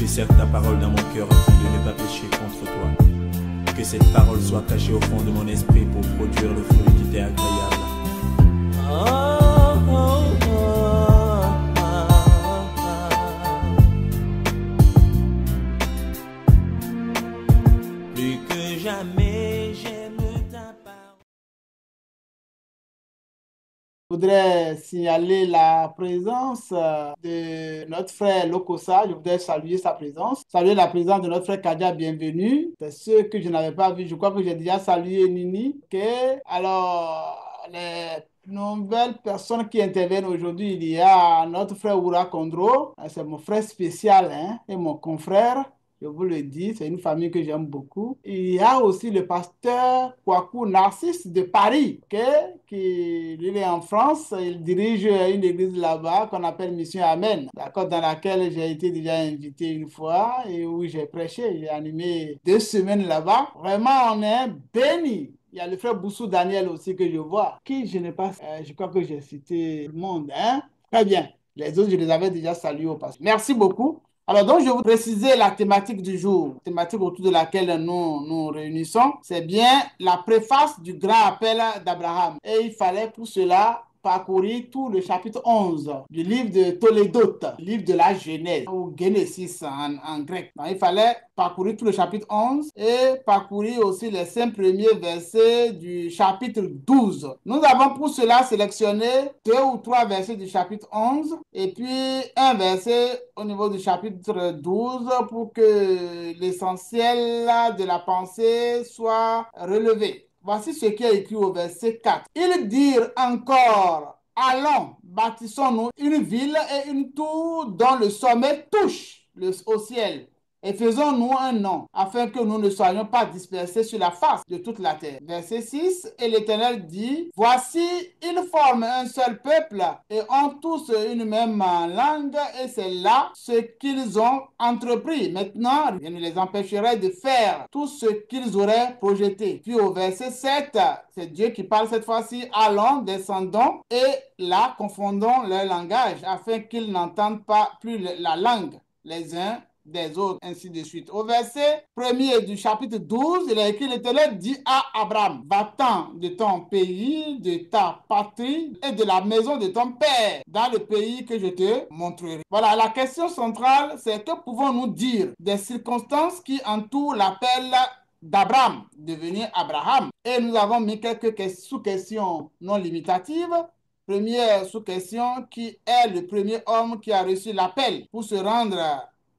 Je serre ta parole dans mon cœur afin de ne pas pécher contre toi. Que cette parole soit cachée au fond de mon esprit pour produire le fruit qui t'est agréable. Plus que jamais j'aime ta parole. Je voudrais signaler la présence de notre frère Lokosa. Je voudrais saluer sa présence. Saluer la présence de notre frère Kadia, bienvenue. C'est ceux que je n'avais pas vu. Je crois que j'ai déjà salué Nini. Ok. Alors, les nouvelles personnes qui interviennent aujourd'hui, il y a notre frère Oura Kondro. C'est mon frère spécial, hein, et mon confrère. Je vous le dis, c'est une famille que j'aime beaucoup. Il y a aussi le pasteur Kwaku Narcisse de Paris, ok, qui il est en France. Il dirige une église là-bas qu'on appelle Mission Amen, d'accord, dans laquelle j'ai été déjà invité une fois et où j'ai prêché. J'ai animé 2 semaines là-bas. Vraiment, on est bénis. Il y a le frère Boussou Daniel aussi que je vois, qui je n'ai pas, je crois que j'ai cité le monde, hein. Très bien. Les autres, je les avais déjà salués au passé. Merci beaucoup. Alors, donc, je vais vous préciser la thématique du jour, thématique autour de laquelle nous nous réunissons. C'est bien la préface du grand appel d'Abraham. Et il fallait pour cela parcourir tout le chapitre 11 du livre de Tolédot, livre de la Genèse, ou Genesis en grec. Donc, il fallait parcourir tout le chapitre 11 et parcourir aussi les 5 premiers versets du chapitre 12. Nous avons pour cela sélectionné 2 ou 3 versets du chapitre 11 et puis un verset au niveau du chapitre 12 pour que l'essentiel de la pensée soit relevé. Voici ce qui est écrit au verset 4. Ils dirent encore, allons, bâtissons-nous une ville et une tour dont le sommet touche au ciel. Et faisons-nous un nom, afin que nous ne soyons pas dispersés sur la face de toute la terre. Verset 6, et l'Éternel dit, voici, ils forment un seul peuple et ont tous une même langue, et c'est là ce qu'ils ont entrepris. Maintenant, rien ne les empêcherait de faire tout ce qu'ils auraient projeté. Puis au verset 7, c'est Dieu qui parle cette fois-ci, allons, descendons, et là, confondons leur langage, afin qu'ils n'entendent pas plus la langue les uns des autres, ainsi de suite. Au verset 1er du chapitre 12, il est écrit, l'Éternel dit à Abraham, va-t'en de ton pays, de ta patrie et de la maison de ton père, dans le pays que je te montrerai. Voilà, la question centrale, c'est que pouvons-nous dire des circonstances qui entourent l'appel d'Abraham, devenir Abraham? Et nous avons mis quelques sous-questions non limitatives. Première sous-question, qui est le premier homme qui a reçu l'appel pour se rendre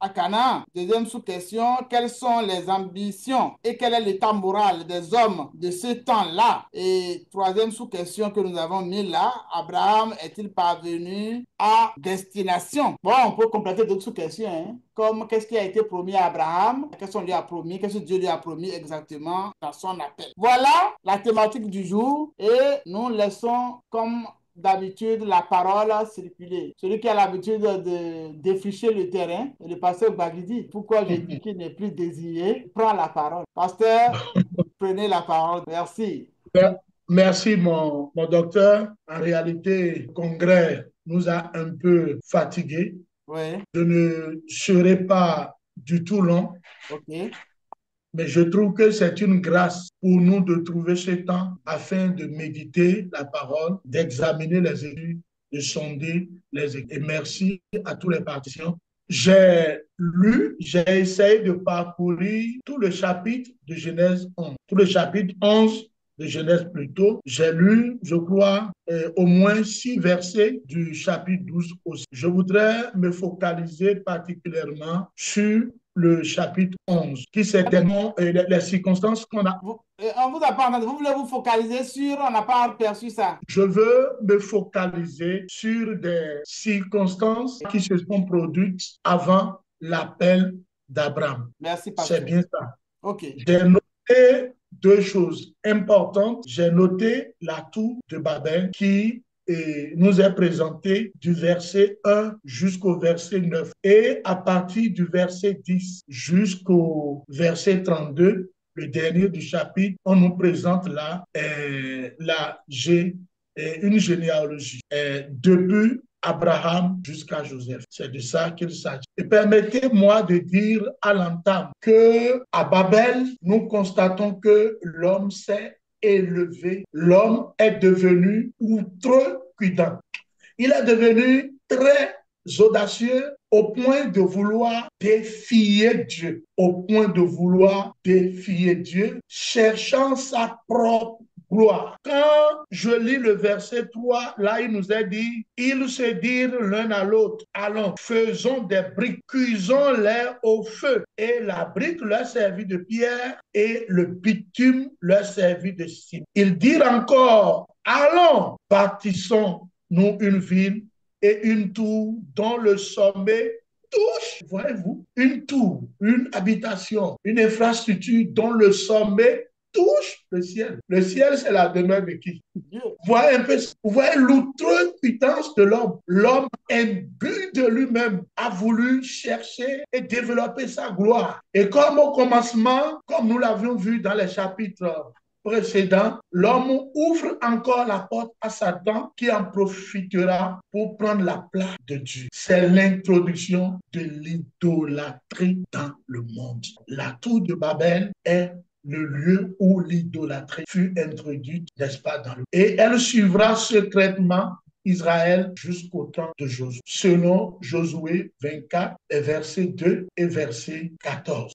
à Canaan? Deuxième sous-question, quelles sont les ambitions et quel est l'état moral des hommes de ce temps-là? Et troisième sous-question que nous avons mis là, Abraham est-il parvenu à destination? Bon, on peut compléter d'autres sous-questions, hein, comme qu'est-ce qui a été promis à Abraham, qu'est-ce qu'on lui a promis, qu'est-ce que Dieu lui a promis exactement dans son appel. Voilà la thématique du jour et nous laissons comme d'habitude la parole circuler. Celui qui a l'habitude de défricher le terrain, le pasteur Bagidi, pourquoi j'ai dit qu'il n'est plus désigné, prend la parole. Pasteur, prenez la parole. Merci. Merci, mon docteur. En réalité, le congrès nous a un peu fatigués. Oui, Je ne serai pas du tout long, ok. mais je trouve que c'est une grâce pour nous de trouver ce temps afin de méditer la parole, d'examiner les études, de sonder les études. Et merci à tous les participants. J'ai lu, j'ai essayé de parcourir tout le chapitre de Genèse 11, tout le chapitre 11 de Genèse plutôt. J'ai lu, je crois, au moins 6 versets du chapitre 12 aussi. Je voudrais me focaliser particulièrement sur le chapitre 11, qui certainement, les circonstances qu'on a. On vous a pas entendu. Vous voulez vous focaliser sur, on n'a pas perçu ça. Je veux me focaliser sur des circonstances qui se sont produites avant l'appel d'Abraham. Merci, C'est pasteur. bien ça. Ok. J'ai noté 2 choses importantes. J'ai noté la tour de Babel qui nous est présentée du verset 1 jusqu'au verset 9. Et à partir du verset 10 jusqu'au verset 32, le dernier du chapitre, on nous présente là une généalogie. Depuis Abraham jusqu'à Joseph. C'est de ça qu'il s'agit. Et permettez-moi de dire à l'entame que à Babel, nous constatons que l'homme s'est élevé, l'homme est devenu outrecuidant. Il est devenu très audacieux au point de vouloir défier Dieu, au point de vouloir défier Dieu, cherchant sa propre gloire. Quand je lis le verset 3, là, il nous est dit, ils se dirent l'un à l'autre, allons, faisons des briques, cuisons-les au feu. Et la brique leur servit de pierre et le bitume leur servit de ciment. Ils dirent encore, allons, bâtissons-nous une ville et une tour dont le sommet touche, voyez-vous, une tour, une habitation, une infrastructure dont le sommet touche le ciel. Le ciel, c'est la demeure de qui? Dieu. Vous voyez l'outrecuidance de l'homme. L'homme, imbu de lui-même, a voulu chercher et développer sa gloire. Et comme au commencement, comme nous l'avions vu dans les chapitres précédent, l'homme ouvre encore la porte à Satan qui en profitera pour prendre la place de Dieu. C'est l'introduction de l'idolâtrie dans le monde. La tour de Babel est le lieu où l'idolâtrie fut introduite, n'est-ce pas, dans le... Et elle suivra secrètement Israël jusqu'au temps de Josué, selon Josué 24, verset 2 et verset 14.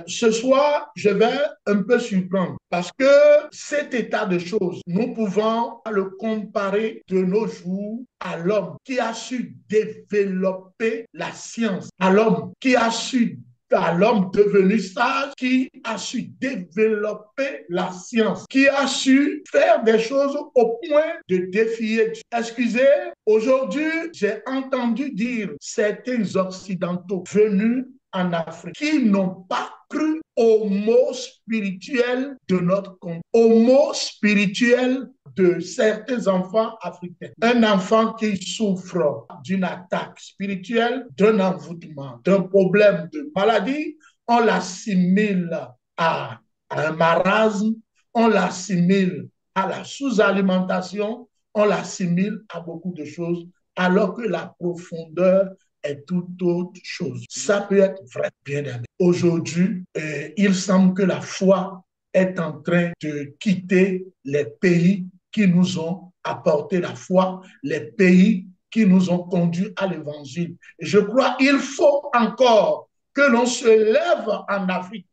Ce soir, je vais un peu surprendre parce que cet état de choses, nous pouvons le comparer de nos jours à l'homme qui a su développer la science, à l'homme qui a su à l'homme devenu sage, qui a su développer la science, qui a su faire des choses au point de défier Dieu. Excusez, aujourd'hui, j'ai entendu dire certains Occidentaux venus en Afrique qui n'ont pas cru au mot spirituel de notre continent, au mot spirituel de certains enfants africains. Un enfant qui souffre d'une attaque spirituelle, d'un envoûtement, d'un problème de maladie, on l'assimile à un marasme, on l'assimile à la sous-alimentation, on l'assimile à beaucoup de choses, alors que la profondeur est tout autre chose. Ça peut être vrai, bien aimé. Aujourd'hui, il semble que la foi est en train de quitter les pays qui nous ont apporté la foi, les pays qui nous ont conduits à l'évangile. Et je crois qu'il faut encore que l'on se lève en Afrique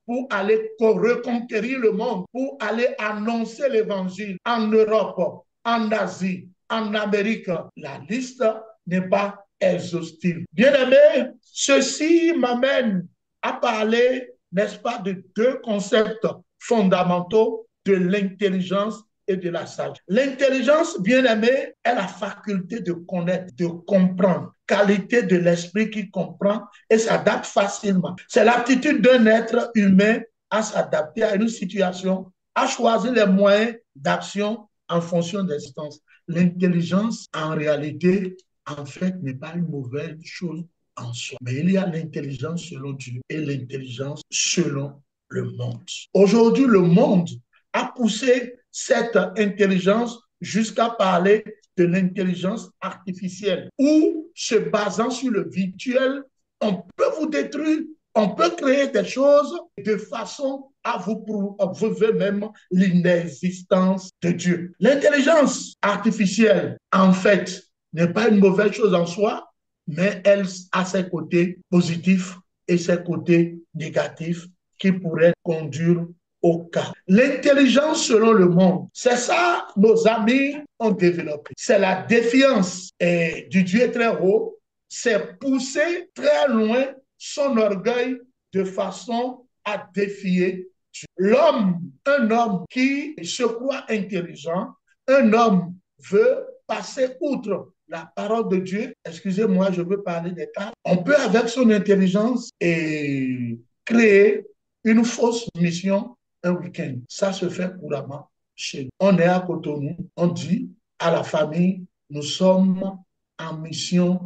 pour aller reconquérir le monde, pour aller annoncer l'évangile en Europe, en Asie, en Amérique. La liste n'est pas exhaustive. Bien-aimé, ceci m'amène à parler, n'est-ce pas, de deux concepts fondamentaux de l'intelligence et de la sagesse. L'intelligence, bien-aimé, est la faculté de connaître, de comprendre, qualité de l'esprit qui comprend et s'adapte facilement. C'est l'aptitude d'un être humain à s'adapter à une situation, à choisir les moyens d'action en fonction des circonstances. L'intelligence, en réalité, en fait, n'est pas une mauvaise chose en soi. Mais il y a l'intelligence selon Dieu et l'intelligence selon le monde. Aujourd'hui, le monde a poussé cette intelligence jusqu'à parler de l'intelligence artificielle, où, se basant sur le virtuel, on peut vous détruire, on peut créer des choses de façon à vous prouver même l'inexistence de Dieu. L'intelligence artificielle, en fait, n'est pas une mauvaise chose en soi, mais elle a ses côtés positifs et ses côtés négatifs qui pourraient conduire au cas. L'intelligence selon le monde, c'est ça nos amis ont développé. C'est la défiance du Dieu très haut, c'est pousser très loin son orgueil de façon à défier Dieu. L'homme, un homme qui se croit intelligent, un homme veut passer outre la parole de Dieu. Excusez-moi, je veux parler des cas. On peut, avec son intelligence, créer une fausse mission un week-end. Ça se fait couramment chez nous. On est à Cotonou, on dit à la famille, nous sommes en mission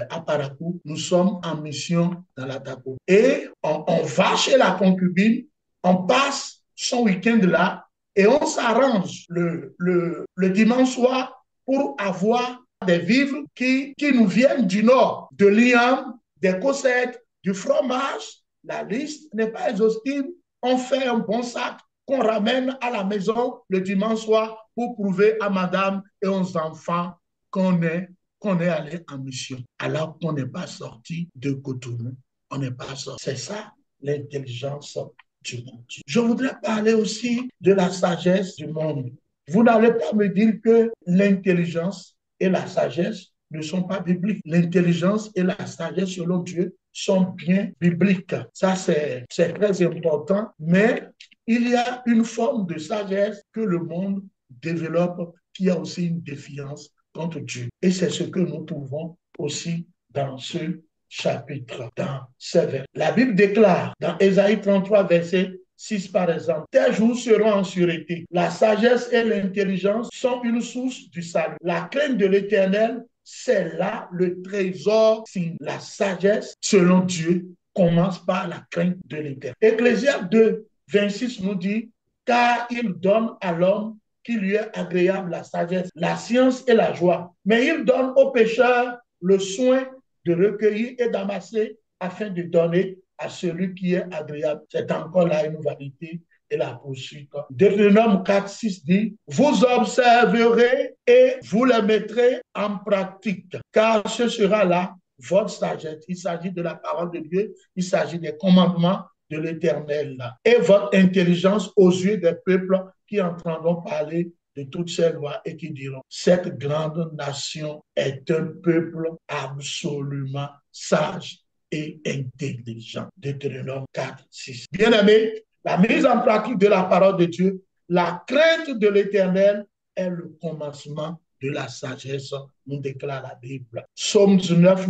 à Parakou, nous sommes en mission dans la Tapo. Et on va chez la concubine, on passe son week-end là et on s'arrange le dimanche soir pour avoir des vivres qui nous viennent du nord, de l'iam, des cossettes, du fromage. La liste n'est pas exhaustive. On fait un bon sac qu'on ramène à la maison le dimanche soir pour prouver à madame et aux enfants qu'on est allé en mission, alors qu'on n'est pas sorti de Cotonou. On n'est pas sorti. C'est ça l'intelligence du monde. Je voudrais parler aussi de la sagesse du monde. Vous n'allez pas me dire que l'intelligence et la sagesse ne sont pas bibliques. L'intelligence et la sagesse selon Dieu sont bien bibliques. Ça, c'est très important, mais il y a une forme de sagesse que le monde développe qui a aussi une défiance contre Dieu. Et c'est ce que nous trouvons aussi dans ce chapitre, dans ces versets. La Bible déclare dans Ésaïe 33, verset 6 par exemple, tes jours seront en sûreté. La sagesse et l'intelligence sont une source du salut. La crainte de l'Éternel, c'est là le trésor. La sagesse, selon Dieu, commence par la crainte de l'Éternel. Ecclésiaste 2, 26 nous dit, car il donne à l'homme qui lui est agréable la sagesse, la science et la joie. Mais il donne aux pécheurs le soin de recueillir et d'amasser afin de donner à celui qui est agréable. C'est encore là une vanité et la poursuite. Deutéronome 4, 6 dit, vous observerez et vous les mettrez en pratique, car ce sera là votre sagesse. Il s'agit de la parole de Dieu, il s'agit des commandements de l'Éternel. Et votre intelligence aux yeux des peuples qui entendront parler de toutes ces lois et qui diront, cette grande nation est un peuple absolument sage et intelligent. Deutéronome 4, 6. Bien-aimés, la mise en pratique de la parole de Dieu, la crainte de l'Éternel est le commencement de la sagesse, nous déclare la Bible. Psaume 9, 9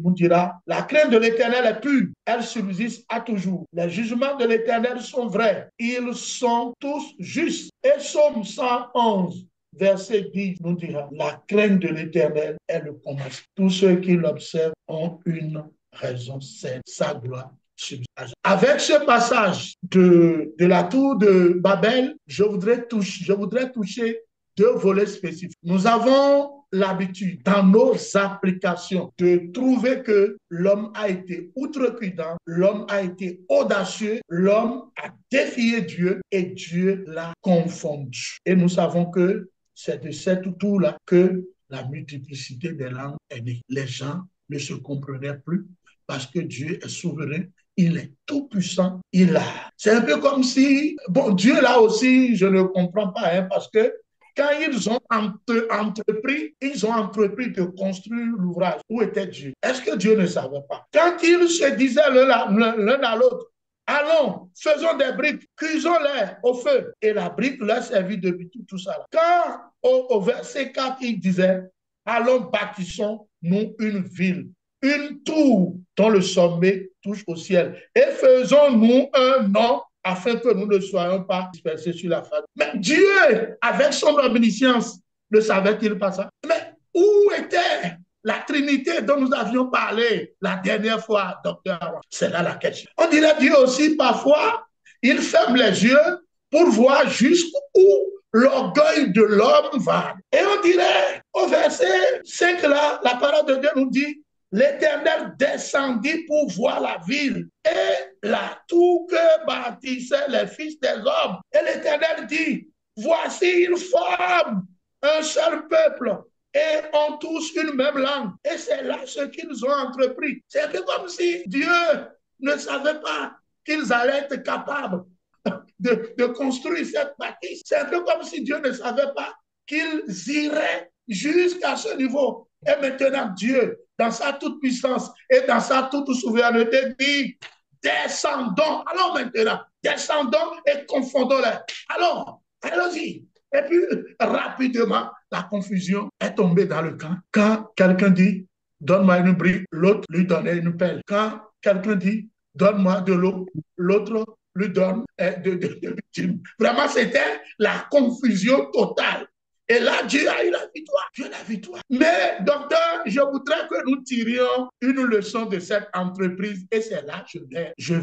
nous dira, la crainte de l'Éternel est pure, elle subsiste à toujours. Les jugements de l'Éternel sont vrais, ils sont tous justes. Et Psaume 111, verset 10 nous dira, la crainte de l'Éternel est le commencement. Tous ceux qui l'observent ont une raison saine, sa gloire. Avec ce passage de la tour de Babel, je voudrais toucher deux volets spécifiques. Nous avons l'habitude dans nos applications de trouver que l'homme a été outrecuidant, l'homme a été audacieux, l'homme a défié Dieu et Dieu l'a confondu. Et nous savons que c'est de cette tour-là que la multiplicité des langues est née. Les gens ne se comprenaient plus parce que Dieu est souverain. Il est tout puissant, c'est un peu comme si, bon, Dieu là aussi, je ne comprends pas, hein, parce que quand ils ont entrepris de construire l'ouvrage, où était Dieu? Est-ce que Dieu ne savait pas? Quand ils se disaient l'un à l'autre, allons, faisons des briques, cuisons-les au feu. Et la brique leur servit depuis tout ça. Là. Quand au verset 4, il disait, allons, bâtissons-nous une ville, une tour dont le sommet touche au ciel. Et faisons-nous un nom afin que nous ne soyons pas dispersés sur la face. Mais Dieu, avec son omniscience, ne savait-il pas ça? Mais où était la Trinité dont nous avions parlé la dernière fois, docteur? C'est là la question. On dirait Dieu aussi, parfois, il ferme les yeux pour voir jusqu'où l'orgueil de l'homme va. Et on dirait, au verset 5 là, la parole de Dieu nous dit, l'Éternel descendit pour voir la ville et la tour que bâtissaient les fils des hommes. Et l'Éternel dit, voici ils forment un seul peuple et ont tous une même langue. Et c'est là ce qu'ils ont entrepris. C'est un peu comme si Dieu ne savait pas qu'ils allaient être capables de construire cette bâtisse. C'est un peu comme si Dieu ne savait pas qu'ils iraient jusqu'à ce niveau. Et maintenant, Dieu, dans sa toute-puissance et dans sa toute-souveraineté, dit, descendons. Allons maintenant, descendons et confondons-les. Allons-y. Et puis, rapidement, la confusion est tombée dans le camp. Quand quelqu'un dit, donne-moi une brique, l'autre lui donnait une pelle. Quand quelqu'un dit, donne-moi de l'eau, l'autre lui donne de bitume. Vraiment, c'était la confusion totale. Et là, Dieu a eu la victoire. Dieu a la victoire. Mais, docteur, je voudrais que nous tirions une leçon de cette entreprise. Et c'est là que je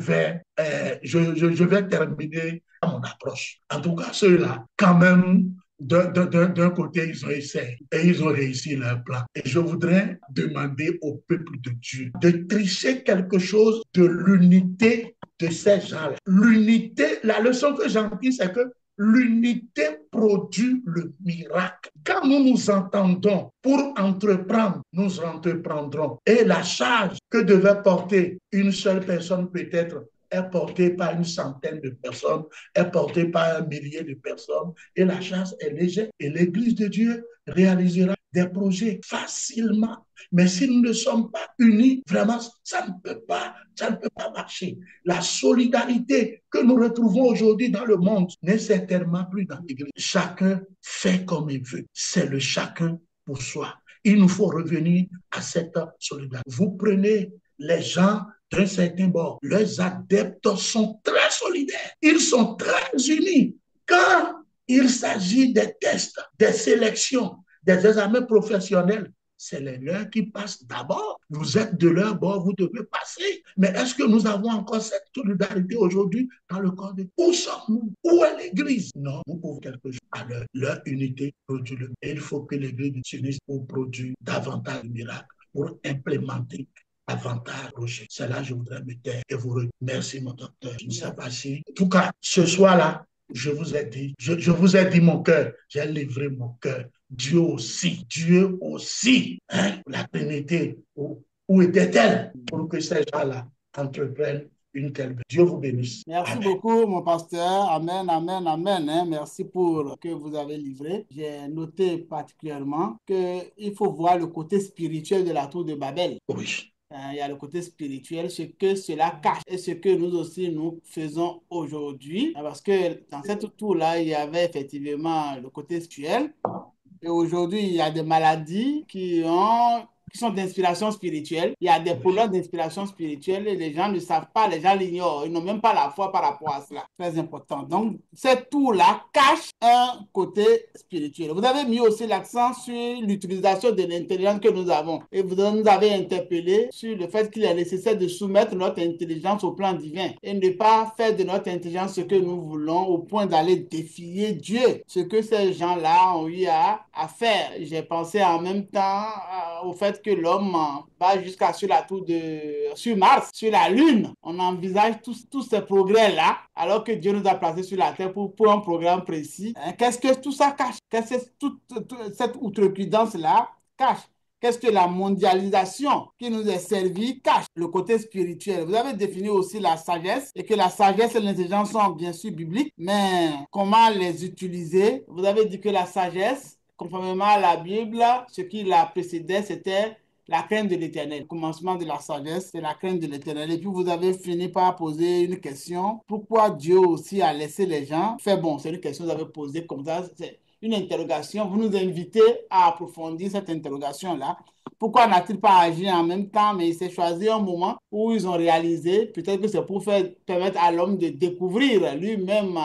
vais terminer mon approche. En tout cas, ceux-là, quand même, d'un côté, ils ont essayé et ils ont réussi leur plan. Et je voudrais demander au peuple de Dieu de tricher quelque chose de l'unité de ces gens-là. L'unité, la leçon que j'en tire, c'est que l'unité produit le miracle. Quand nous nous entendons pour entreprendre, nous entreprendrons. Et la charge que devait porter une seule personne peut-être est portée par une centaine de personnes, est portée par un millier de personnes, et la charge est légère. Et l'Église de Dieu réalisera des projets facilement. Mais si nous ne sommes pas unis, vraiment, ça ne peut pas marcher. La solidarité que nous retrouvons aujourd'hui dans le monde n'est certainement plus dans l'Église. Chacun fait comme il veut. C'est le chacun pour soi. Il nous faut revenir à cette solidarité. Vous prenez les gens d'un certain bord. Leurs adeptes sont très solidaires. Ils sont très unis. Quand il s'agit des tests, des sélections, des examens professionnels, c'est les leurs qui passent d'abord. Vous êtes de leur bord, vous devez passer. Mais est-ce que nous avons encore cette solidarité aujourd'hui dans le corps de... Où sommes-nous? Où est l'Église? Non, nous pouvons quelque chose. Alors, leur unité produit le... Et il faut que l'Église s'unisse pour produire davantage de miracles, pour implémenter davantage de projets. C'est là que je voudrais me taire et vous remercier, mon docteur. Je ne sais pas si... En tout cas, ce soir-là, je vous ai dit mon cœur, j'ai livré mon cœur. Dieu aussi, hein, la Trinité, où était-elle pour que ces gens-là entreprennent une telle... Dieu vous bénisse. Merci Amen. beaucoup, mon pasteur. Amen, amen, amen. Hein. Merci pour ce que vous avez livré. J'ai noté particulièrement qu'il faut voir le côté spirituel de la tour de Babel. Oui. Il y a le côté spirituel, ce que cela cache et ce que nous aussi nous faisons aujourd'hui. Parce que dans cette tour-là, il y avait effectivement le côté spirituel. Et aujourd'hui, il y a des maladies qui sont d'inspiration spirituelle. Il y a des problèmes d'inspiration spirituelle et les gens ne savent pas, les gens l'ignorent. Ils n'ont même pas la foi par rapport à cela. Très important. Donc, cette tour-là cache un côté spirituel. Vous avez mis aussi l'accent sur l'utilisation de l'intelligence que nous avons. Et vous nous avez interpellé sur le fait qu'il est nécessaire de soumettre notre intelligence au plan divin et ne pas faire de notre intelligence ce que nous voulons au point d'aller défier Dieu. Ce que ces gens-là ont eu à faire. J'ai pensé en même temps au fait que l'homme va jusqu'à sur Mars, sur la Lune. On envisage tous ces progrès-là, alors que Dieu nous a placés sur la Terre pour un programme précis. Hein? Qu'est-ce que tout ça cache? Qu'est-ce que toute cette outrecuidance-là cache? Qu'est-ce que la mondialisation qui nous est servie cache? Le côté spirituel. Vous avez défini aussi la sagesse et que la sagesse et l'intelligence sont bien sûr bibliques, mais comment les utiliser? Vous avez dit que la sagesse, conformément à la Bible, ce qui la précédait, c'était la crainte de l'Éternel. Le commencement de la sagesse, c'est la crainte de l'Éternel. Et puis vous avez fini par poser une question. Pourquoi Dieu aussi a laissé les gens faire bon? C'est une question que vous avez posée comme ça. C'est une interrogation. Vous nous invitez à approfondir cette interrogation-là. Pourquoi n'a-t-il pas agi en même temps, mais il s'est choisi un moment où ils ont réalisé, peut-être que c'est pour permettre à l'homme de découvrir lui-même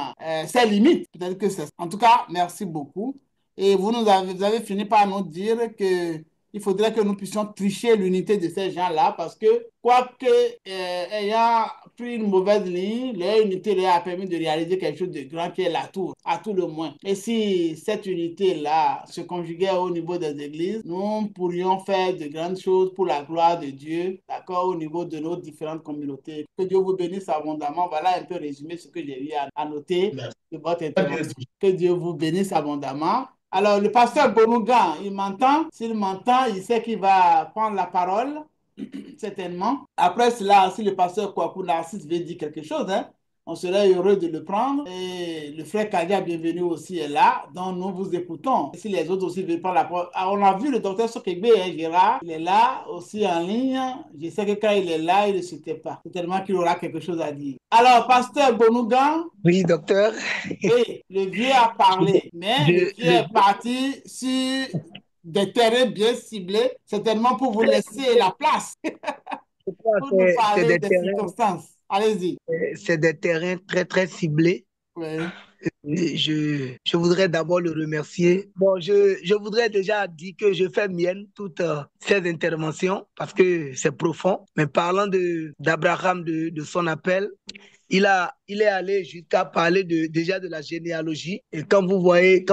ses limites. Peut-être que c'est ça. En tout cas, merci beaucoup. Et vous avez fini par nous dire qu'il faudrait que nous puissions tricher l'unité de ces gens-là parce que, quoique ayant pris une mauvaise ligne, leur unité leur a permis de réaliser quelque chose de grand qui est la tour, à tout le moins. Et si cette unité-là se conjuguait au niveau des églises, nous pourrions faire de grandes choses pour la gloire de Dieu, d'accord, au niveau de nos différentes communautés. Que Dieu vous bénisse abondamment. Voilà un peu résumé ce que j'ai eu à noter de votre intervention. Que Dieu vous bénisse abondamment. Alors, le pasteur Bonougan, il m'entend. S'il m'entend, il sait qu'il va prendre la parole, certainement. Après cela, si le pasteur Kouakou Narcisse veut dire quelque chose, hein, on serait heureux de le prendre. Et le frère Kadia, bienvenue aussi, est là. Donc, nous vous écoutons. Et si les autres aussi veulent prendre la parole. Alors, on a vu le docteur Sokegbe, hein, Gérard. Il est là aussi en ligne. Je sais que quand il est là, il ne se tait pas. C'est tellement qu'il aura quelque chose à dire. Alors, pasteur Bonougan. Oui, docteur. Oui, le vieux a parlé, mais le vieux est parti sur des terrains bien ciblés, certainement pour vous laisser la place pour nous parler des circonstances. Allez-y. C'est des terrains très, très ciblés. Oui. Je voudrais d'abord le remercier. Bon, je voudrais déjà dire que je fais mienne toutes ces interventions parce que c'est profond. Mais parlant d'Abraham, de son appel, il est allé jusqu'à parler déjà de la généalogie. Et quand vous voyez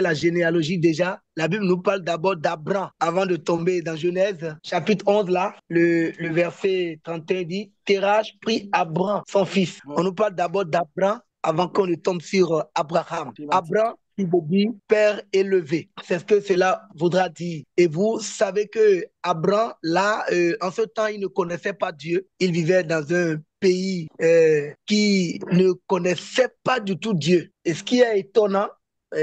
la généalogie déjà, la Bible nous parle d'abord d'Abraham avant de tomber dans Genèse, chapitre 11, là, le verset 31 dit, Terach prit Abraham, son fils. On nous parle d'abord d'Abraham avant qu'on ne tombe sur Abraham. Abraham, qui veut dire père élevé. C'est ce que cela voudra dire. Et vous savez que Abraham, là, en ce temps, il ne connaissait pas Dieu. Il vivait dans un pays qui ne connaissait pas du tout Dieu. Et ce qui est étonnant,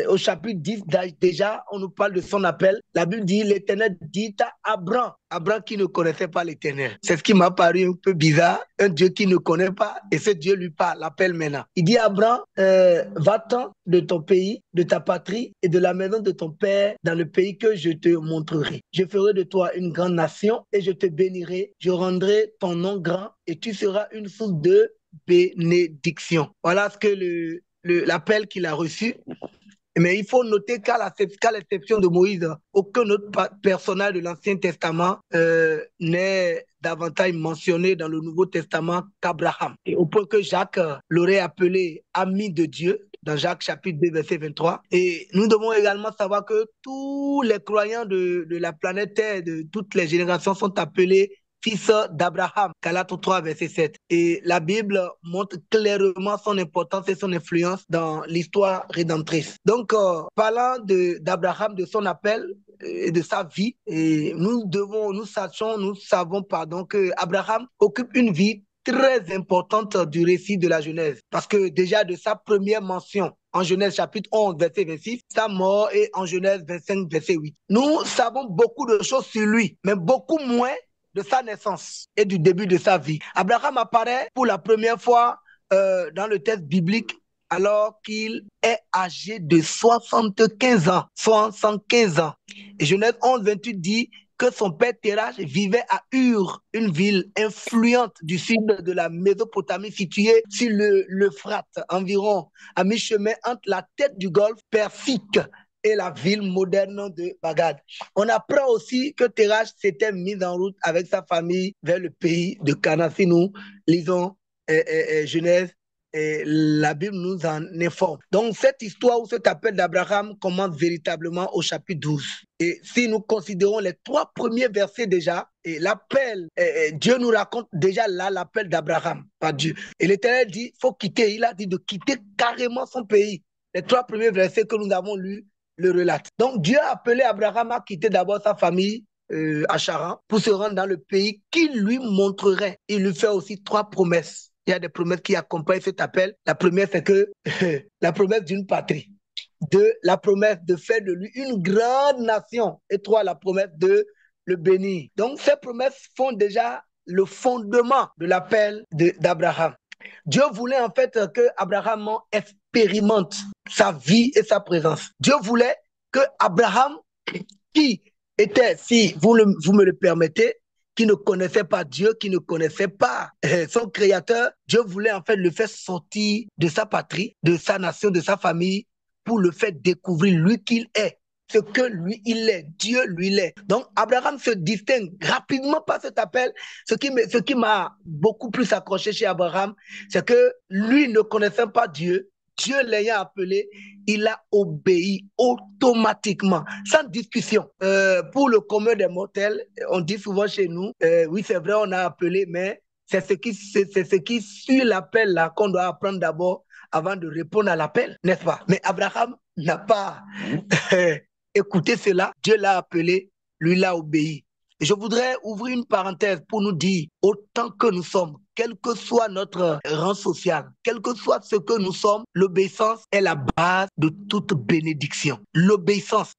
au chapitre 10, déjà, on nous parle de son appel. La Bible dit, l'Éternel dit à Abraham, Abraham qui ne connaissait pas l'Éternel. C'est ce qui m'a paru un peu bizarre, un Dieu qui ne connaît pas, et ce Dieu lui parle, l'appelle maintenant. Il dit à Abraham, va-t'en de ton pays, de ta patrie et de la maison de ton père dans le pays que je te montrerai. Je ferai de toi une grande nation et je te bénirai. Je rendrai ton nom grand et tu seras une source de bénédiction. Voilà ce que l'appel qu'il a reçu. Mais il faut noter qu'à l'exception de Moïse, aucun autre personnage de l'Ancien Testament n'est davantage mentionné dans le Nouveau Testament qu'Abraham. Et au point que Jacques l'aurait appelé ami de Dieu, dans Jacques chapitre 2, verset 23. Et nous devons également savoir que tous les croyants de la planète Terre, de toutes les générations, sont appelés fils d'Abraham, Galates 3, verset 7. Et la Bible montre clairement son importance et son influence dans l'histoire rédemptrice. Donc, parlant d'Abraham, de son appel et de sa vie, et nous savons que Abraham occupe une vie très importante du récit de la Genèse. Parce que déjà de sa première mention en Genèse chapitre 11, verset 26, sa mort, et en Genèse 25, verset 8. Nous savons beaucoup de choses sur lui, mais beaucoup moins de sa naissance et du début de sa vie. Abraham apparaît pour la première fois dans le texte biblique alors qu'il est âgé de 75 ans. 75 ans. Et Genèse 11, 28 dit que son père Terach vivait à Ur, une ville influente du sud de la Mésopotamie située sur l'Euphrate, environ à mi-chemin entre la tête du golfe Persique et la ville moderne de Bagdad. On apprend aussi que Terach s'était mis en route avec sa famille vers le pays de Canaan. Si nous lisons Genèse, la Bible nous en informe. Donc cette histoire ou cet appel d'Abraham commence véritablement au chapitre 12. Et si nous considérons les 3 premiers versets déjà, et l'appel, Dieu nous raconte déjà là l'appel d'Abraham par Dieu. Et l'Éternel dit, faut quitter. Il a dit de quitter carrément son pays. Les 3 premiers versets que nous avons lus le relate. Donc Dieu a appelé Abraham à quitter d'abord sa famille à Charan pour se rendre dans le pays qu'il lui montrerait. Il lui fait aussi 3 promesses. Il y a des promesses qui accompagnent cet appel. La première, c'est que la promesse d'une patrie. 2, la promesse de faire de lui une grande nation. Et 3, la promesse de le bénir. Donc ces promesses font déjà le fondement de l'appel d'Abraham. Dieu voulait en fait que Abraham expérimente sa vie et sa présence. Dieu voulait que Abraham, qui était, si vous me le permettez, qui ne connaissait pas Dieu, qui ne connaissait pas son créateur, Dieu voulait en fait le faire sortir de sa patrie, de sa nation, de sa famille, pour le faire découvrir lui qu'il est. Ce que lui, il est. Dieu, lui, il est. Donc, Abraham se distingue rapidement par cet appel. Ce qui m'a beaucoup plus accroché chez Abraham, c'est que lui, ne connaissant pas Dieu, Dieu l'ayant appelé, il a obéi automatiquement, sans discussion. Pour le commun des mortels, on dit souvent chez nous, oui, c'est vrai, on a appelé, mais c'est ce qui suit l'appel là qu'on doit apprendre d'abord avant de répondre à l'appel, n'est-ce pas? Mais Abraham n'a pas écouté cela. Dieu l'a appelé, lui l'a obéi. Et je voudrais ouvrir une parenthèse pour nous dire, autant que nous sommes, quel que soit notre rang social, quel que soit ce que nous sommes, l'obéissance est la base de toute bénédiction. L'obéissance,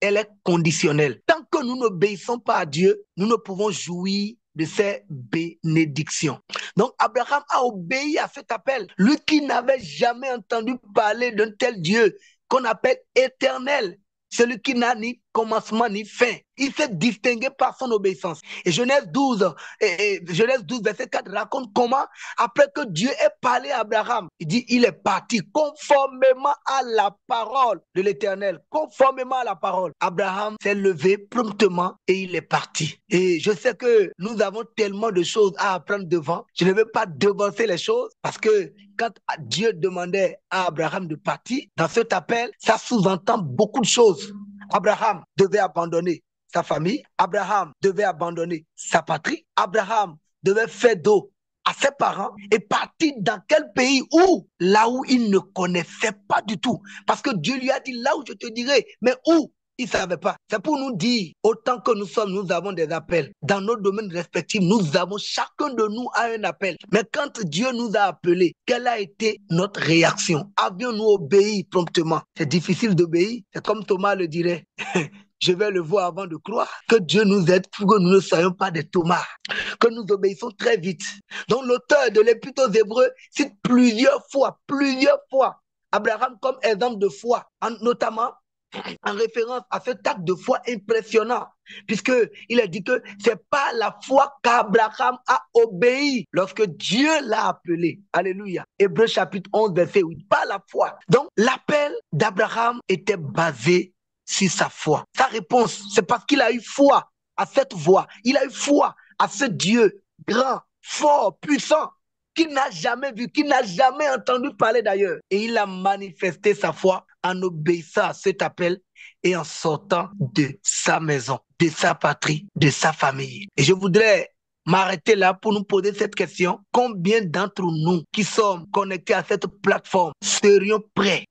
elle est conditionnelle. Tant que nous n'obéissons pas à Dieu, nous ne pouvons jouir de ces bénédictions. Donc Abraham a obéi à cet appel. Lui qui n'avait jamais entendu parler d'un tel Dieu qu'on appelle éternel, celui qui n'a ni commencement ni fin. Il s'est distingué par son obéissance. Et Genèse 12, verset 4 raconte comment, après que Dieu ait parlé à Abraham, il dit, il est parti conformément à la parole de l'Éternel. Conformément à la parole. Abraham s'est levé promptement et il est parti. Et je sais que nous avons tellement de choses à apprendre devant. Je ne veux pas devancer les choses parce que quand Dieu demandait à Abraham de partir, dans cet appel, ça sous-entend beaucoup de choses. Abraham devait abandonner sa famille, Abraham devait abandonner sa patrie, Abraham devait faire dos à ses parents et partir dans quel pays là où il ne connaissait pas du tout. Parce que Dieu lui a dit là où je te dirai, mais où? Il ne savait pas. C'est pour nous dire, autant que nous avons des appels. Dans nos domaines respectifs, chacun de nous a un appel. Mais quand Dieu nous a appelés, quelle a été notre réaction? Avions-nous obéi promptement? C'est difficile d'obéir. C'est comme Thomas le dirait. Je vais le voir avant de croire. Que Dieu nous aide pour que nous ne soyons pas des Thomas. Que nous obéissons très vite. Donc l'auteur de l'Épître aux Hébreux cite plusieurs fois, Abraham comme exemple de foi, notamment en référence à cet acte de foi impressionnant, puisqu'il a dit que c'est pas la foi qu'Abraham a obéi lorsque Dieu l'a appelé. Alléluia. Hébreux chapitre 11, verset 8. Pas la foi. Donc, l'appel d'Abraham était basé sur sa foi. Sa réponse, c'est parce qu'il a eu foi à cette voix. Il a eu foi à ce Dieu grand, fort, puissant, qu'il n'a jamais vu, qu'il n'a jamais entendu parler d'ailleurs. Et il a manifesté sa foi en obéissant à cet appel et en sortant de sa maison, de sa patrie, de sa famille. Et je voudrais m'arrêter là pour nous poser cette question. Combien d'entre nous qui sommes connectés à cette plateforme serions prêts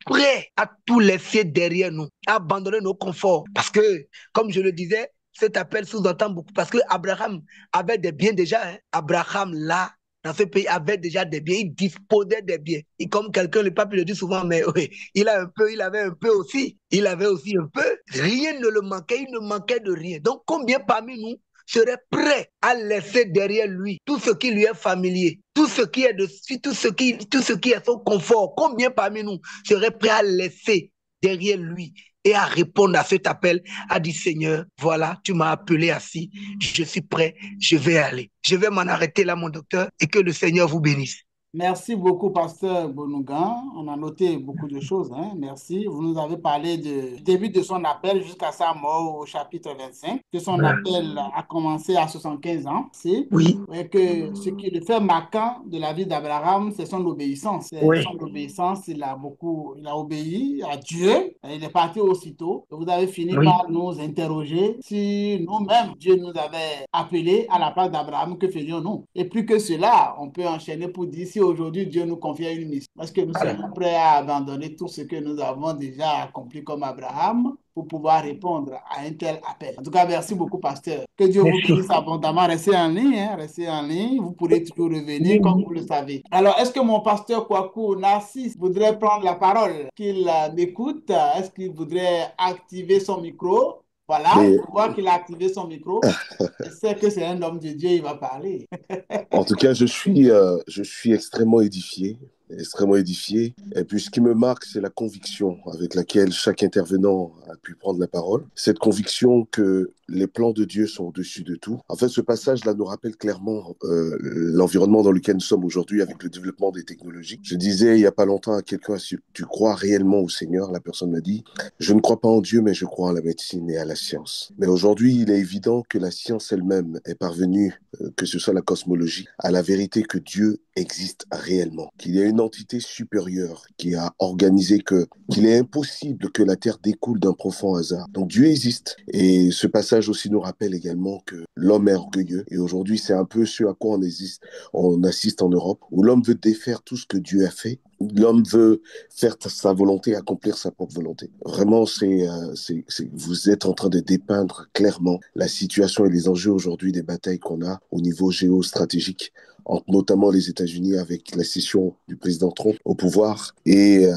à tout laisser derrière nous, à abandonner nos conforts? Parce que, comme je le disais, cet appel sous-entend beaucoup. Parce que Abraham avait des biens déjà. Abraham, là, dans ce pays, avait déjà des biens, il disposait des biens. Et comme quelqu'un, le pape le dit souvent, mais oui, il avait un peu aussi. Il avait aussi un peu. Rien ne le manquait, il ne manquait de rien. Donc, combien parmi nous seraient prêts à laisser derrière lui tout ce qui lui est familier, tout ce qui est son confort? Combien parmi nous seraient prêts à laisser derrière lui et à répondre à cet appel, à dire Seigneur, voilà, tu m'as appelé ainsi, je suis prêt, je vais aller. Je vais m'en arrêter là, mon docteur, et que le Seigneur vous bénisse. Merci beaucoup, pasteur Bonougan. On a noté beaucoup de choses. Merci. Vous nous avez parlé du début de son appel jusqu'à sa mort au chapitre 25, que son appel a commencé à 75 ans. Oui. Et que ce qui le fait marquant de la vie d'Abraham, c'est son obéissance. Son obéissance, il a obéi à Dieu. Il est parti aussitôt. Vous avez fini par nous interroger si nous-mêmes, Dieu nous avait appelés à la place d'Abraham, que faisions-nous? Et plus que cela, on peut enchaîner pour dire si aujourd'hui Dieu nous confie une mission, parce que nous sommes prêts à abandonner tout ce que nous avons déjà accompli comme Abraham pour pouvoir répondre à un tel appel. En tout cas, merci beaucoup, pasteur. Que Dieu vous bénisse abondamment. Restez en ligne, restez en ligne. Vous pourrez toujours revenir comme vous le savez. Alors, est-ce que mon pasteur Kwaku Narcisse voudrait prendre la parole, qu'il m'écoute? Est-ce qu'il voudrait activer son micro? Voilà, je vois qu'il a activé son micro. Je sais que c'est un homme de Dieu, il va parler. En tout cas, je suis extrêmement édifié. Et puis, ce qui me marque, c'est la conviction avec laquelle chaque intervenant a pu prendre la parole. Cette conviction que les plans de Dieu sont au-dessus de tout. En fait, ce passage-là nous rappelle clairement l'environnement dans lequel nous sommes aujourd'hui avec le développement des technologies. Je disais il n'y a pas longtemps à quelqu'un, si tu crois réellement au Seigneur, la personne m'a dit, je ne crois pas en Dieu, mais je crois en la médecine et à la science. Mais aujourd'hui, il est évident que la science elle-même est parvenue, que ce soit la cosmologie, à la vérité que Dieu existe réellement, qu'il y a une entité supérieure qui a organisé qu'il est impossible que la Terre découle d'un profond hasard. Donc Dieu existe. Et ce passage aussi nous rappelle également que l'homme est orgueilleux. Et aujourd'hui, c'est un peu ce à quoi on assiste en Europe, où l'homme veut défaire tout ce que Dieu a fait. L'homme veut faire sa volonté, accomplir sa propre volonté. Vraiment, vous êtes en train de dépeindre clairement la situation et les enjeux aujourd'hui des batailles qu'on a au niveau géostratégique, entre notamment les États-Unis avec la cession du président Trump au pouvoir et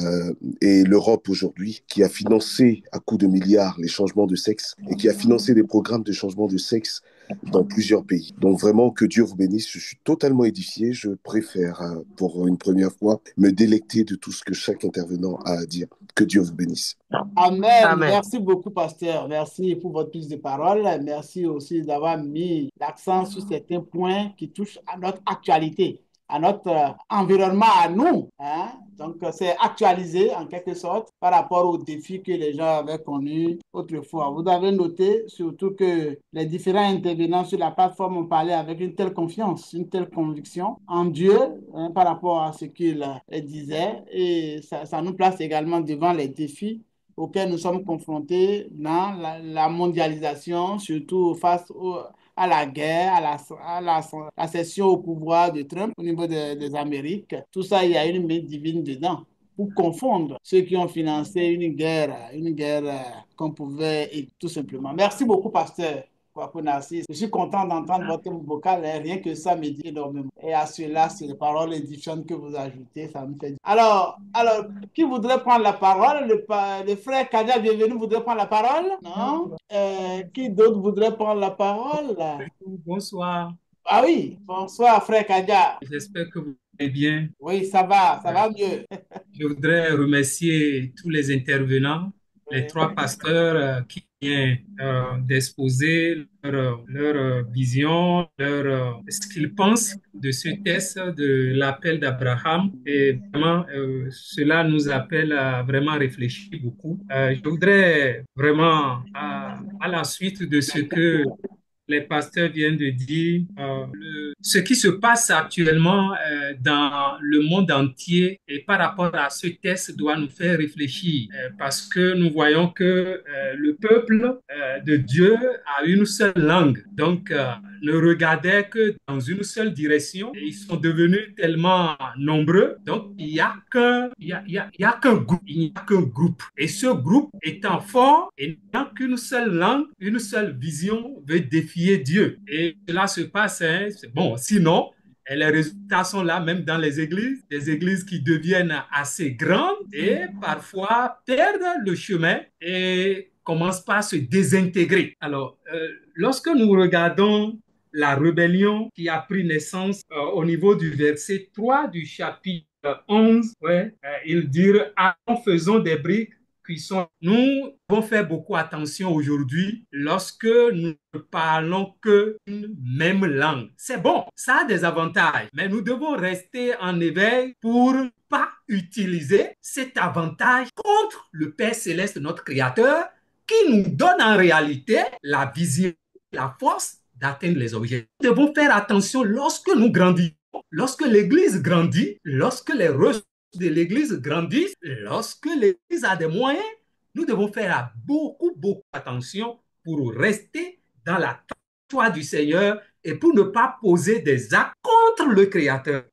l'Europe aujourd'hui qui a financé à coups de milliards les changements de sexe et qui a financé des programmes de changement de sexe dans plusieurs pays. Donc vraiment, que Dieu vous bénisse. Je suis totalement édifié. Je préfère, pour une première fois, me délecter de tout ce que chaque intervenant a à dire. Que Dieu vous bénisse. Amen. Amen. Merci beaucoup, pasteur. Merci pour votre prise de parole. Merci aussi d'avoir mis l'accent sur certains points qui touchent à notre actualité, à notre environnement, à nous, hein. Donc, c'est actualisé en quelque sorte par rapport aux défis que les gens avaient connus autrefois. Vous avez noté surtout que les différents intervenants sur la plateforme ont parlé avec une telle confiance, une telle conviction en Dieu, hein, par rapport à ce qu'ils disaient. Et ça nous place également devant les défis auxquels nous sommes confrontés dans la mondialisation, surtout à la guerre, la cession au pouvoir de Trump au niveau des Amériques. Tout ça, il y a une main divine dedans pour confondre ceux qui ont financé une guerre qu'on pouvait, et tout simplement. Merci beaucoup, pasteur. Kwaku Narcisse. Je suis content d'entendre votre vocal, hein. Rien que ça me dit énormément. Et à cela, c'est les paroles édifiantes que vous ajoutez, ça me fait. Alors, qui voudrait prendre la parole? Le frère Kadia, bienvenue, voudrait prendre la parole? Non? Qui d'autre voudrait prendre la parole? Bonsoir, Ah oui, bonsoir, frère Kadia. j'espère que vous allez bien. Oui, ça va mieux. Je voudrais remercier tous les intervenants, les Oui. trois pasteurs qui viennent d'exposer leur vision, ce qu'ils pensent de ce test de l'appel d'Abraham. Et vraiment, cela nous appelle à vraiment réfléchir beaucoup. Je voudrais vraiment, à la suite de ce que les pasteurs viennent de dire, ce qui se passe actuellement dans le monde entier et par rapport à ce test doit nous faire réfléchir parce que nous voyons que le peuple de Dieu a une seule langue, donc ne regardait que dans une seule direction et ils sont devenus tellement nombreux, donc il y a qu'un groupe, il n'y a qu'un groupe et ce groupe étant fort et n'ayant qu'une seule langue, une seule vision veut défier Dieu. Et cela se passe, hein, bon, sinon, les résultats sont là, même dans les églises, des églises qui deviennent assez grandes et parfois perdent le chemin et commencent par se désintégrer. Alors, lorsque nous regardons la rébellion qui a pris naissance au niveau du verset 3 du chapitre 11, ouais, ils dirent, en faisant des briques cuisson. Nous devons faire beaucoup attention aujourd'hui lorsque nous ne parlons qu'une même langue. C'est bon, ça a des avantages, mais nous devons rester en éveil pour ne pas utiliser cet avantage contre le Père Céleste, notre Créateur, qui nous donne en réalité la vision, la force d'atteindre les objectifs. Nous devons faire attention lorsque nous grandissons, lorsque l'Église grandit, lorsque les ressources de l'Église grandissent, lorsque l'Église a des moyens, nous devons faire beaucoup attention pour rester dans la foi du Seigneur et pour ne pas poser des actes contre le Créateur.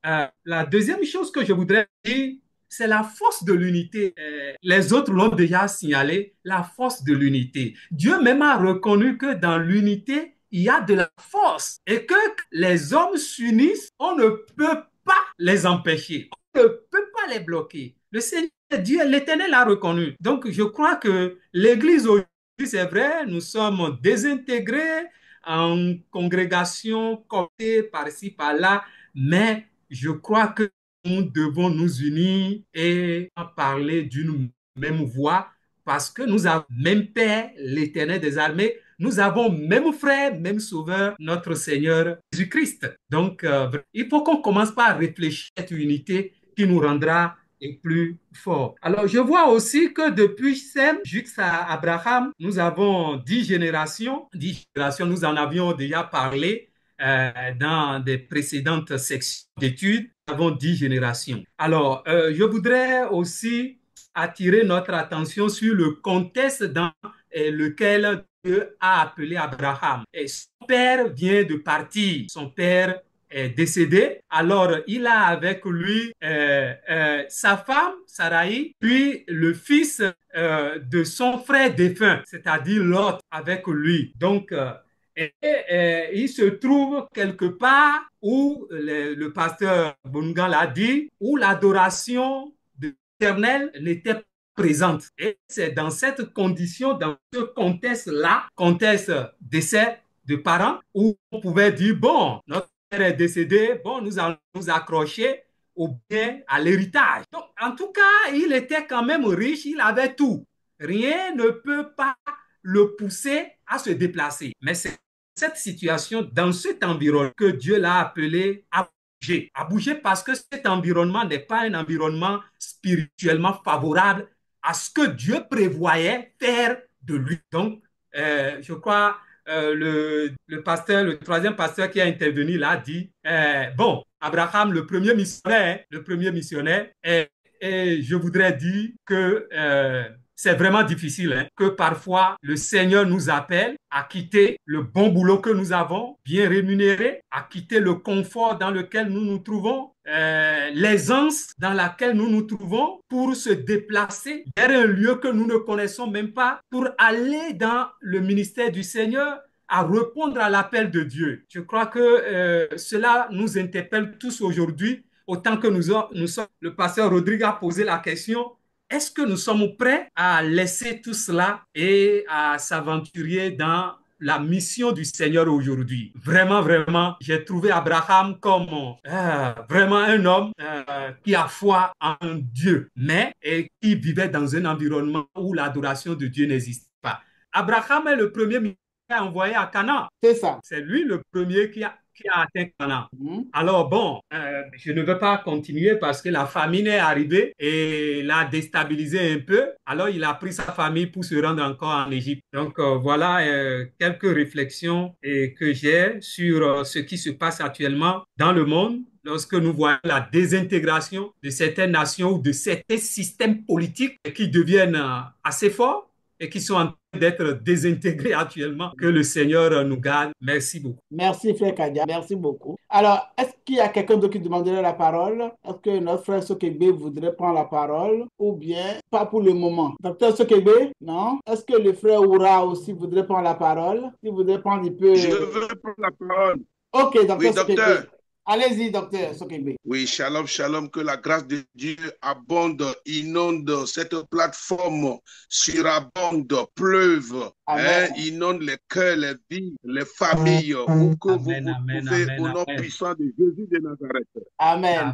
La deuxième chose que je voudrais dire, c'est la force de l'unité. Les autres l'ont déjà signalé, la force de l'unité. Dieu même a reconnu que dans l'unité, il y a de la force et que les hommes s'unissent, on ne peut pas les empêcher. On ne peut pas les bloquer. Le Seigneur Dieu, l'Éternel l'a reconnu. Donc, je crois que l'Église aujourd'hui, c'est vrai, nous sommes désintégrés en congrégation, comptées par-ci, par-là, mais je crois que nous devons nous unir et parler d'une même voix parce que nous avons même Père, l'Éternel des armées, nous avons même frère, même sauveur, notre Seigneur Jésus-Christ. Donc, il faut qu'on commence par réfléchir à cette unité qui nous rendra plus fort. Alors, je vois aussi que depuis Sem jusqu'à Abraham, nous avons 10 générations. 10 générations, nous en avions déjà parlé dans des précédentes sections d'études. Nous avons 10 générations. Alors, je voudrais aussi attirer notre attention sur le contexte dans lequel Dieu a appelé Abraham. Et son père vient de partir. Son père est décédé. Alors, il a avec lui sa femme, Sarai, puis le fils de son frère défunt, c'est-à-dire Lot, avec lui. Donc, il se trouve quelque part où le pasteur Bongan l'a dit, où l'adoration de l'Éternel n'était pas présente. Et c'est dans cette condition, dans ce contexte-là, contexte décès de parents où on pouvait dire, bon, notre père est décédé, bon, nous allons nous accrocher au bien, à l'héritage. Donc, en tout cas, il était quand même riche, il avait tout. Rien ne peut pas le pousser à se déplacer. Mais c'est cette situation, dans cet environnement, que Dieu l'a appelé à bouger. À bouger parce que cet environnement n'est pas un environnement spirituellement favorable à ce que Dieu prévoyait faire de lui. Donc, je crois, pasteur, le troisième pasteur qui a intervenu là, dit, bon, Abraham, le premier missionnaire, et je voudrais dire que c'est vraiment difficile, hein, que parfois le Seigneur nous appelle à quitter le bon boulot que nous avons, bien rémunéré, à quitter le confort dans lequel nous nous trouvons, l'aisance dans laquelle nous nous trouvons pour se déplacer vers un lieu que nous ne connaissons même pas, pour aller dans le ministère du Seigneur, à répondre à l'appel de Dieu. Je crois que cela nous interpelle tous aujourd'hui, autant que nous sommes. Le pasteur Rodrigue a posé la question, est-ce que nous sommes prêts à laisser tout cela et à s'aventurer dans la mission du Seigneur aujourd'hui? Vraiment, vraiment, j'ai trouvé Abraham comme vraiment un homme qui a foi en Dieu, mais et qui vivait dans un environnement où l'adoration de Dieu n'existe pas. Abraham est le premier envoyé à Canaan. C'est ça. C'est lui le premier qui a atteint Canaan. Alors bon, je ne veux pas continuer parce que la famine est arrivée et l'a déstabilisé un peu. Alors il a pris sa famille pour se rendre encore en Égypte. Donc voilà quelques réflexions que j'ai sur ce qui se passe actuellement dans le monde lorsque nous voyons la désintégration de certaines nations ou de certains systèmes politiques qui deviennent assez forts et qui sont en train d'être désintégrés actuellement. Que le Seigneur nous garde. Merci beaucoup. Merci, frère Kadia. Merci beaucoup. Alors, est-ce qu'il y a quelqu'un d'autre qui demanderait la parole? Est-ce que notre frère Sokegbe voudrait prendre la parole ou bien pas pour le moment? Docteur Sokegbe, non? Est-ce que le frère Oura aussi voudrait prendre la parole? S'il voudrait prendre, il peut... Je veux prendre la parole. Ok, docteur Oui, Sokegbe. docteur. Allez-y, docteur Sokegbe. Oui, shalom, shalom, que la grâce de Dieu abonde, inonde cette plateforme, surabonde, pleuve, inonde les cœurs, les vies, les familles, pour que vous trouvez au nom puissant de Jésus de Nazareth. Amen.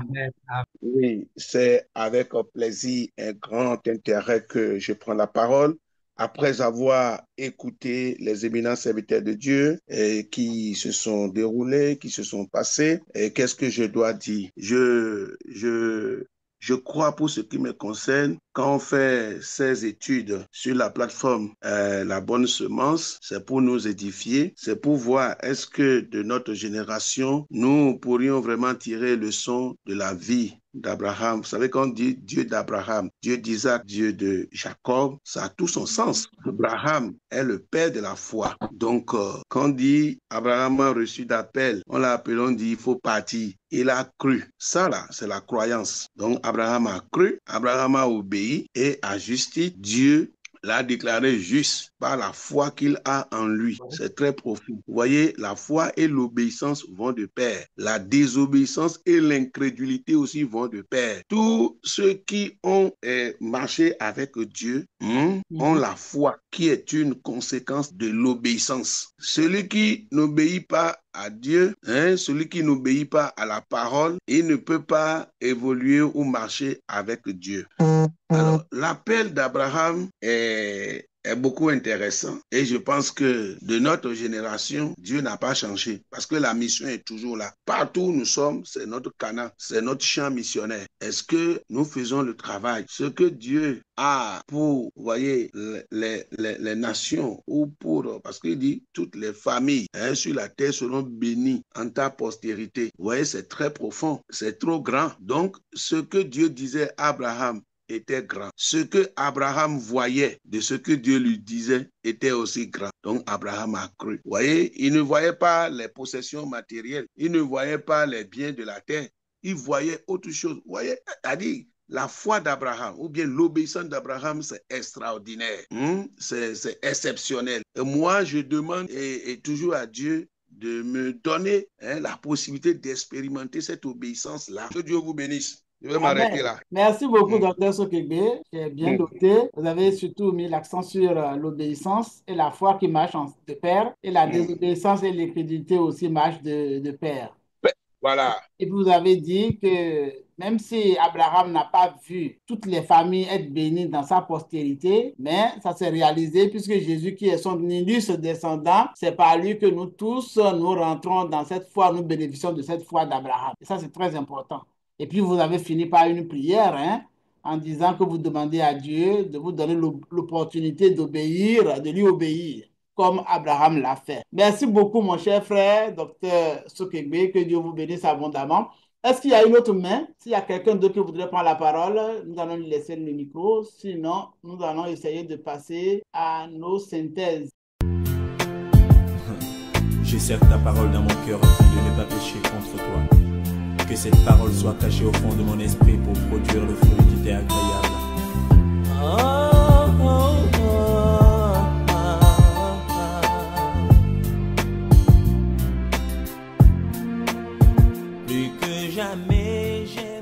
Oui, c'est avec plaisir et grand intérêt que je prends la parole. Après avoir écouté les éminents serviteurs de Dieu qui se sont déroulés, qui se sont passés, qu'est-ce que je dois dire? Je crois, pour ce qui me concerne, quand on fait ces études sur la plateforme La Bonne Semence, c'est pour nous édifier, c'est pour voir est-ce que de notre génération, nous pourrions vraiment tirer leçon de la vie d'Abraham. Vous savez, quand on dit Dieu d'Abraham, Dieu d'Isaac, Dieu de Jacob, ça a tout son sens. Abraham est le père de la foi. Donc, quand on dit Abraham a reçu d'appel, on l'a appelé, on dit il faut partir. Il a cru. Ça, là, c'est la croyance. Donc, Abraham a cru, Abraham a obéi et a justice. Dieu l'a déclaré juste par la foi qu'il a en lui. C'est très profond. Vous voyez, la foi et l'obéissance vont de pair. La désobéissance et l'incrédulité aussi vont de pair. Tous ceux qui ont marché avec Dieu ont la foi qui est une conséquence de l'obéissance. Celui qui n'obéit pas à Dieu, celui qui n'obéit pas à la parole, il ne peut pas évoluer ou marcher avec Dieu. Alors, l'appel d'Abraham est beaucoup intéressant et je pense que de notre génération, Dieu n'a pas changé parce que la mission est toujours là. Partout où nous sommes, c'est notre Canaan, c'est notre champ missionnaire. Est-ce que nous faisons le travail? Ce que Dieu a pour, vous voyez, les nations ou pour, parce qu'il dit toutes les familles sur la terre seront bénies en ta postérité. Vous voyez, c'est très profond, c'est trop grand. Donc, ce que Dieu disait à Abraham était grand. Ce que Abraham voyait de ce que Dieu lui disait était aussi grand. Donc Abraham a cru. Vous voyez, il ne voyait pas les possessions matérielles, il ne voyait pas les biens de la terre, il voyait autre chose. Vous voyez, c'est-à-dire la foi d'Abraham ou bien l'obéissance d'Abraham, c'est extraordinaire, c'est exceptionnel. Et moi, je demande et toujours à Dieu de me donner la possibilité d'expérimenter cette obéissance-là. Que Dieu vous bénisse. Je vais m'arrêter là. Merci beaucoup, Mm. docteur Sokegbe. J'ai bien noté. Vous avez surtout mis l'accent sur l'obéissance et la foi qui marchent de pair, et la désobéissance et l'incrédulité aussi marchent de pair. Voilà. Et puis vous avez dit que même si Abraham n'a pas vu toutes les familles être bénies dans sa postérité, mais ça s'est réalisé puisque Jésus, qui est son illustre descendant, c'est par lui que nous tous, nous rentrons dans cette foi, nous bénéficions de cette foi d'Abraham. Et ça, c'est très important. Et puis vous avez fini par une prière, hein, en disant que vous demandez à Dieu de vous donner l'opportunité d'obéir, de lui obéir, comme Abraham l'a fait. Merci beaucoup, mon cher frère, docteur Sokegbe, que Dieu vous bénisse abondamment. Est-ce qu'il y a une autre main? S'il y a quelqu'un d'autre qui voudrait prendre la parole, nous allons lui laisser le micro. Sinon, nous allons essayer de passer à nos synthèses. Je serre ta parole dans mon cœur afin de ne pas pécher contre toi. Que cette parole soit cachée au fond de mon esprit pour produire le fruit qui t'est agréable. Plus que jamais j'ai